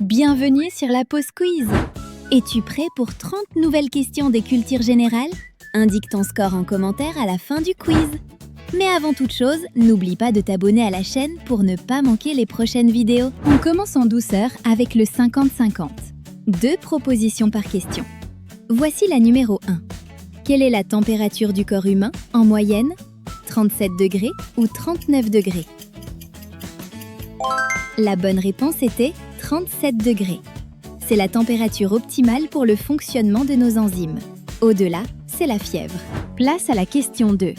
Bienvenue sur la pause quiz. Es-tu prêt pour 30 nouvelles questions des cultures générales? Indique ton score en commentaire à la fin du quiz. Mais avant toute chose, n'oublie pas de t'abonner à la chaîne pour ne pas manquer les prochaines vidéos. On commence en douceur avec le 50-50. 2 propositions par question. Voici la numéro 1. Quelle est la température du corps humain en moyenne? 37 degrés ou 39 degrés? La bonne réponse était 37 degrés. C'est la température optimale pour le fonctionnement de nos enzymes. Au-delà, c'est la fièvre. Place à la question 2.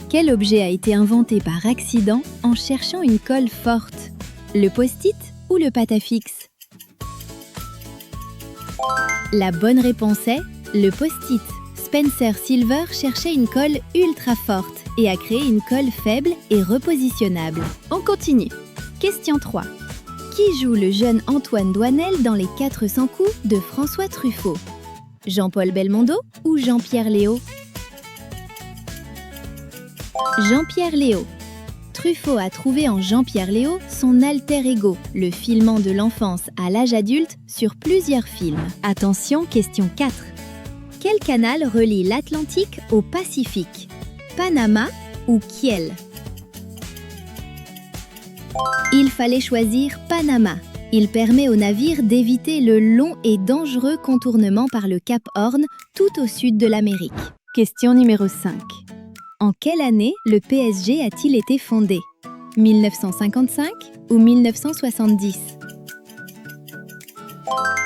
Quel objet a été inventé par accident en cherchant une colle forte? Le post-it ou le pâte à fixe? La bonne réponse est le post-it. Spencer Silver cherchait une colle ultra forte et a créé une colle faible et repositionnable. On continue. Question 3. Qui joue le jeune Antoine Doinel dans Les 400 coups de François Truffaut? Jean-Paul Belmondo ou Jean-Pierre Léaud? Jean-Pierre Léaud. Truffaut a trouvé en Jean-Pierre Léaud son alter ego, le filmant de l'enfance à l'âge adulte sur plusieurs films. Attention, question 4. Quel canal relie l'Atlantique au Pacifique? Panama ou Kiel? Il fallait choisir Panama. Il permet aux navires d'éviter le long et dangereux contournement par le Cap Horn tout au sud de l'Amérique. Question numéro 5. En quelle année le PSG a-t-il été fondé? 1955 ou 1970?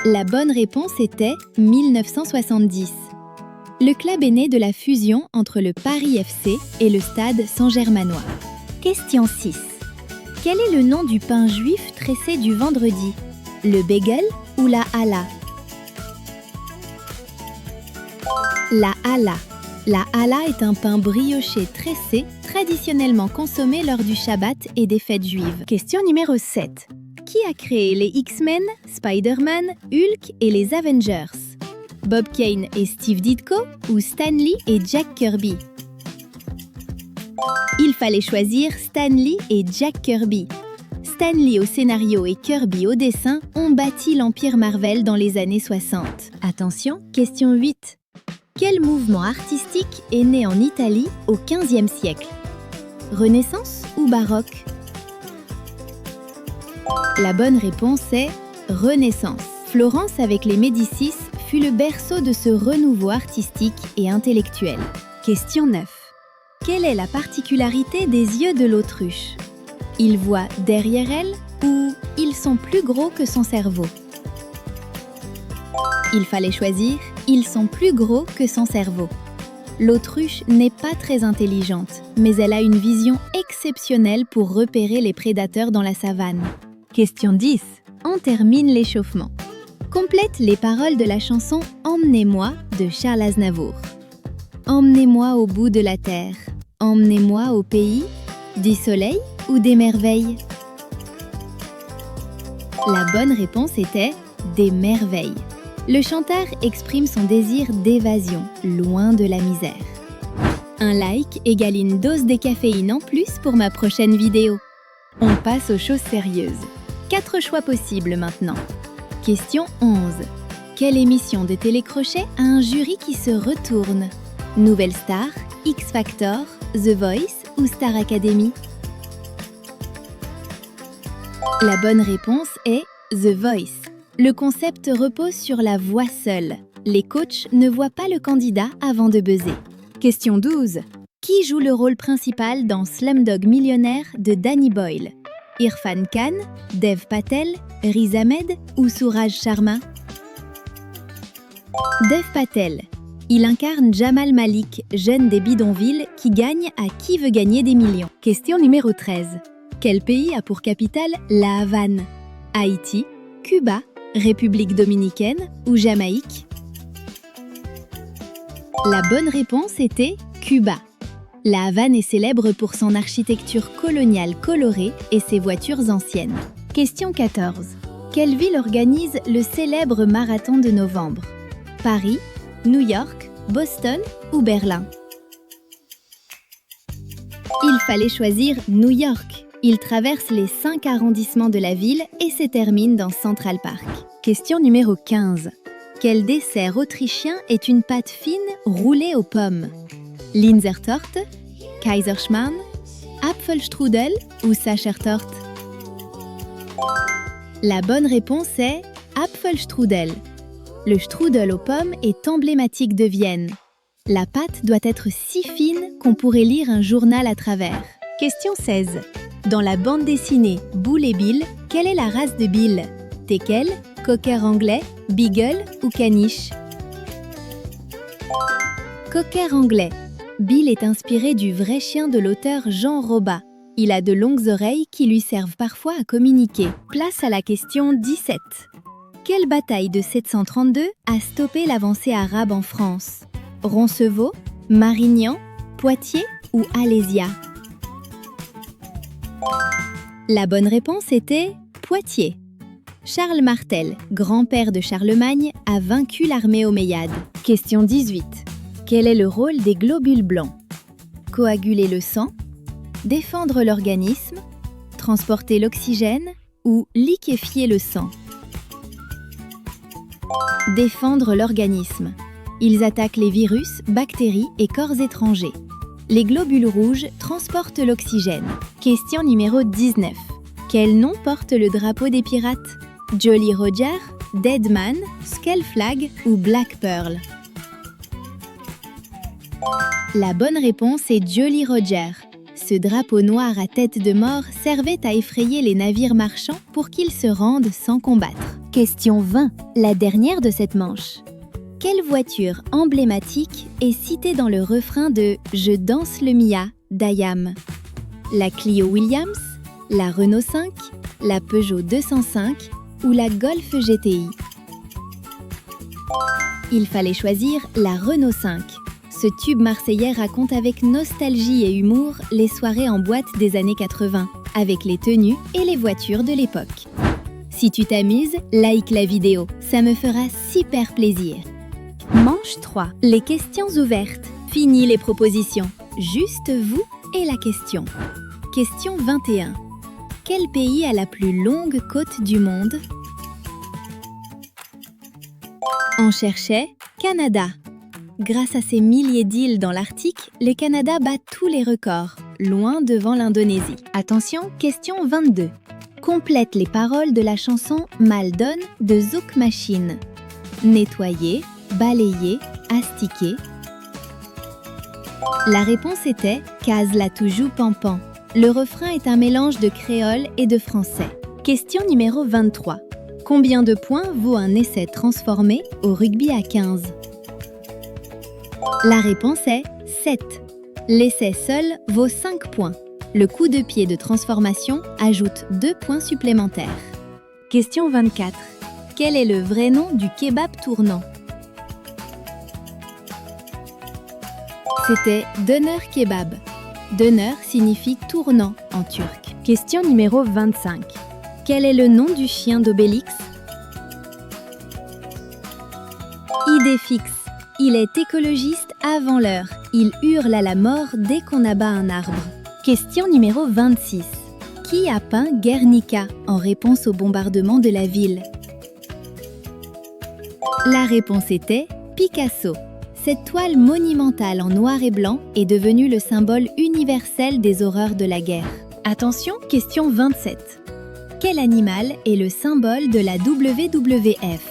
La bonne réponse était 1970. Le club est né de la fusion entre le Paris FC et le Stade Saint-Germanois. Question 6. Quel est le nom du pain juif tressé du vendredi? Le bagel ou la hallah? La hallah. La hallah est un pain brioché tressé, traditionnellement consommé lors du Shabbat et des fêtes juives. Question numéro 7. Qui a créé les X-Men, Spider-Man, Hulk et les Avengers? Bob Kane et Steve Ditko ou Stan Lee et Jack Kirby? Il fallait choisir Stan Lee et Jack Kirby. Stan Lee au scénario et Kirby au dessin ont bâti l'empire Marvel dans les années 60. Attention, question 8. Quel mouvement artistique est né en Italie au XVe siècle? Renaissance ou baroque? La bonne réponse est Renaissance. Florence avec les Médicis fut le berceau de ce renouveau artistique et intellectuel. Question 9. Quelle est la particularité des yeux de l'autruche? Il voit derrière elle ou ils sont plus gros que son cerveau? Il fallait choisir ils sont plus gros que son cerveau. L'autruche n'est pas très intelligente, mais elle a une vision exceptionnelle pour repérer les prédateurs dans la savane. Question 10. On termine l'échauffement. Complète les paroles de la chanson Emmenez-moi de Charles Aznavour. Emmenez-moi au bout de la terre. Emmenez-moi au pays du soleil ou des merveilles? La bonne réponse était des merveilles. Le chanteur exprime son désir d'évasion, loin de la misère. Un like égale une dose de caféine en plus pour ma prochaine vidéo. On passe aux choses sérieuses. 4 choix possibles maintenant. Question 11. Quelle émission de télécrochet a un jury qui se retourne? Nouvelle Star, X Factor, The Voice ou Star Academy? La bonne réponse est The Voice. Le concept repose sur la voix seule. Les coachs ne voient pas le candidat avant de buzzer. Question 12. Qui joue le rôle principal dans Slumdog Millionnaire de Danny Boyle? Irfan Khan, Dev Patel, Riz Ahmed ou Suraj Sharma? Dev Patel. Il incarne Jamal Malik, jeune des bidonvilles qui gagne à Qui veut gagner des millions. Question numéro 13. Quel pays a pour capitale La Havane? Haïti, Cuba, République dominicaine ou Jamaïque? La bonne réponse était Cuba. La Havane est célèbre pour son architecture coloniale colorée et ses voitures anciennes. Question 14. Quelle ville organise le célèbre marathon de novembre? Paris, New York, Boston ou Berlin? Il fallait choisir New York. Il traverse les 5 arrondissements de la ville et se termine dans Central Park. Question numéro 15. Quel dessert autrichien est une pâte fine roulée aux pommes? Linzertorte, Kaiserschmarrn, Apfelstrudel ou Sachertorte? La bonne réponse est Apfelstrudel. Le strudel aux pommes est emblématique de Vienne. La pâte doit être si fine qu'on pourrait lire un journal à travers. Question 16. Dans la bande dessinée Boule et Bill, quelle est la race de Bill? Teckel, cocker anglais, beagle ou caniche? Cocker anglais. Bill est inspiré du vrai chien de l'auteur Jean Robat. Il a de longues oreilles qui lui servent parfois à communiquer. Place à la question 17. Quelle bataille de 732 a stoppé l'avancée arabe en France? Roncevaux, Marignan, Poitiers ou Alésia? La bonne réponse était Poitiers. Charles Martel, grand-père de Charlemagne, a vaincu l'armée omeyyade. Question 18. Quel est le rôle des globules blancs? Coaguler le sang, défendre l'organisme, transporter l'oxygène ou liquéfier le sang? Défendre l'organisme. Ils attaquent les virus, bactéries et corps étrangers. Les globules rouges transportent l'oxygène. Question numéro 19. Quel nom porte le drapeau des pirates? Jolly Roger, Deadman, Skull Flag ou Black Pearl? La bonne réponse est Jolly Roger. Ce drapeau noir à tête de mort servait à effrayer les navires marchands pour qu'ils se rendent sans combattre. Question 20, la dernière de cette manche. Quelle voiture emblématique est citée dans le refrain de « Je danse le Mia » d'Ayam? La Clio Williams, la Renault 5, la Peugeot 205 ou la Golf GTI? Il fallait choisir la Renault 5. Ce tube marseillais raconte avec nostalgie et humour les soirées en boîte des années 80, avec les tenues et les voitures de l'époque. Si tu t'amuses, like la vidéo, ça me fera super plaisir. Manche 3. Les questions ouvertes. Fini les propositions. Juste vous et la question. Question 21. Quel pays a la plus longue côte du monde? On cherchait Canada. Grâce à ses milliers d'îles dans l'Arctique, le Canada bat tous les records, loin devant l'Indonésie. Attention, question 22. Complète les paroles de la chanson Maldon de Zouk Machine. Nettoyer, balayer, astiquer. La réponse était Case la toujou pampan. Le refrain est un mélange de créole et de français. Question numéro 23. Combien de points vaut un essai transformé au rugby à 15? La réponse est 7. L'essai seul vaut 5 points. Le coup de pied de transformation ajoute 2 points supplémentaires. Question 24. Quel est le vrai nom du kebab tournant? C'était Döner kebab. Döner signifie tournant en turc. Question numéro 25. Quel est le nom du chien d'Obélix? Idée fixe. Il est écologiste avant l'heure. Il hurle à la mort dès qu'on abat un arbre. Question numéro 26. Qui a peint Guernica en réponse au bombardement de la ville? La réponse était Picasso. Cette toile monumentale en noir et blanc est devenue le symbole universel des horreurs de la guerre. Attention, question 27. Quel animal est le symbole de la WWF?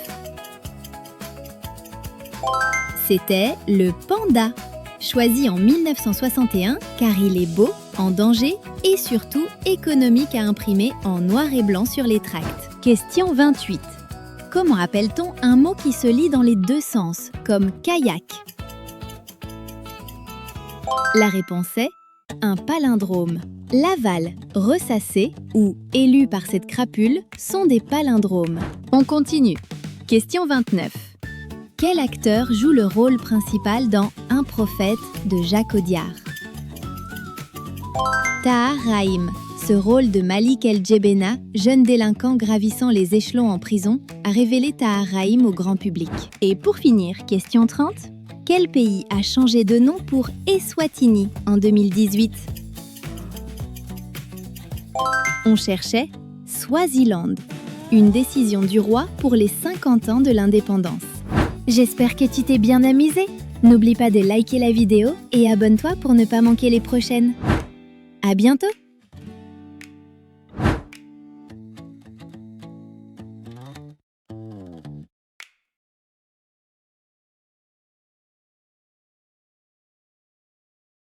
C'était le panda, choisi en 1961 car il est beau, en danger et surtout économique à imprimer en noir et blanc sur les tracts. Question 28. Comment appelle-t-on un mot qui se lit dans les deux sens, comme kayak? La réponse est un palindrome. L'aval, ressassé ou élu par cette crapule sont des palindromes. On continue. Question 29. Quel acteur joue le rôle principal dans Un prophète de Jacques Audiard? Tahar Rahim. Ce rôle de Malik El-Djebena, jeune délinquant gravissant les échelons en prison, a révélé Tahar Rahim au grand public. Et pour finir, question 30. Quel pays a changé de nom pour Eswatini en 2018? On cherchait Swaziland, une décision du roi pour les 50 ans de l'indépendance. J'espère que tu t'es bien amusé. N'oublie pas de liker la vidéo et abonne-toi pour ne pas manquer les prochaines. À bientôt!